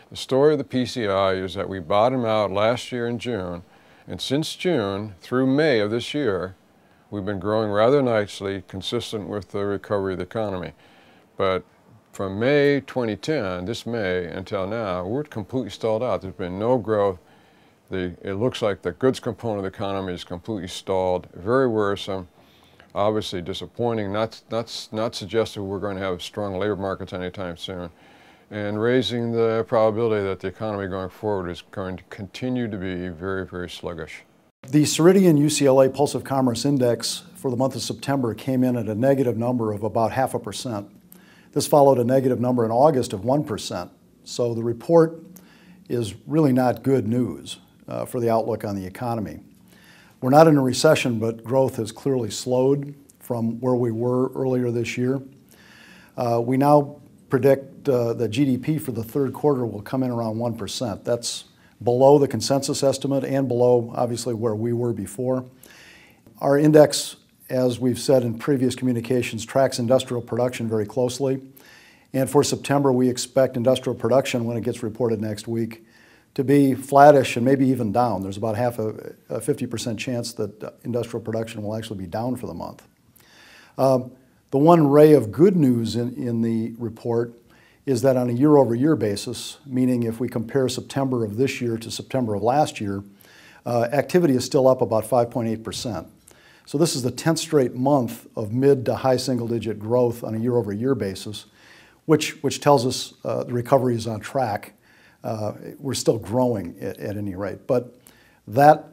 The story of the PCI is that we bottomed out last year in June, and since June through May of this year, we've been growing rather nicely, consistent with the recovery of the economy. But from May 2010, this May, until now, we're completely stalled out. There's been no growth. It looks like the goods component of the economy is completely stalled, very worrisome, obviously disappointing, not suggestive we're going to have strong labor markets anytime soon, and raising the probability that the economy going forward is going to continue to be very, very sluggish. The Ceridian-UCLA Pulse of Commerce Index for the month of September came in at a negative number of about 0.5%. This followed a negative number in August of 1%. So the report is really not good news for the outlook on the economy. We're not in a recession, but growth has clearly slowed from where we were earlier this year. We now predict that GDP for the third quarter will come in around 1%. That's below the consensus estimate and below, obviously, where we were before. Our index, as we've said in previous communications, tracks industrial production very closely. And for September, we expect industrial production, when it gets reported next week, to be flattish and maybe even down. There's about a 50% chance that industrial production will actually be down for the month. The one ray of good news in the report is that on a year-over-year basis, meaning if we compare September of this year to September of last year, activity is still up about 5.8%. So this is the 10th straight month of mid to high single-digit growth on a year-over-year basis, which tells us the recovery is on track. We're still growing at any rate, but that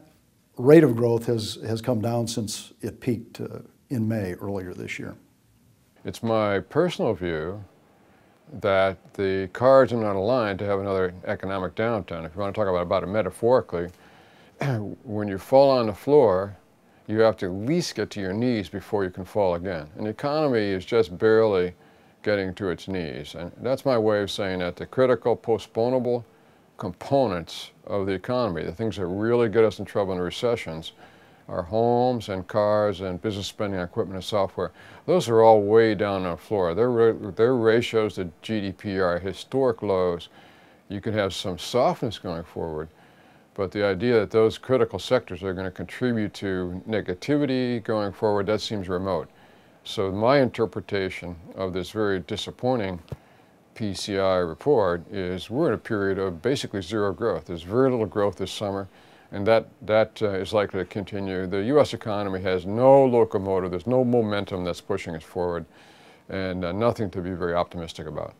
rate of growth has come down since it peaked in May earlier this year. It's my personal view that the cards are not aligned to have another economic downturn. If you want to talk about it metaphorically, when you fall on the floor, you have to at least get to your knees before you can fall again. And the economy is just barely getting to its knees. And that's my way of saying that the critical, postponable components of the economy, the things that really get us in trouble in recessions, our homes and cars and business spending on equipment and software, those are all way down on the floor. Their ratios to GDP are historic lows. You could have some softness going forward, but the idea that those critical sectors are going to contribute to negativity going forward, that seems remote. So my interpretation of this very disappointing PCI report is we're in a period of basically zero growth. There's very little growth this summer, and that is likely to continue. The U.S. economy has no locomotive, there's no momentum that's pushing us forward, and nothing to be very optimistic about.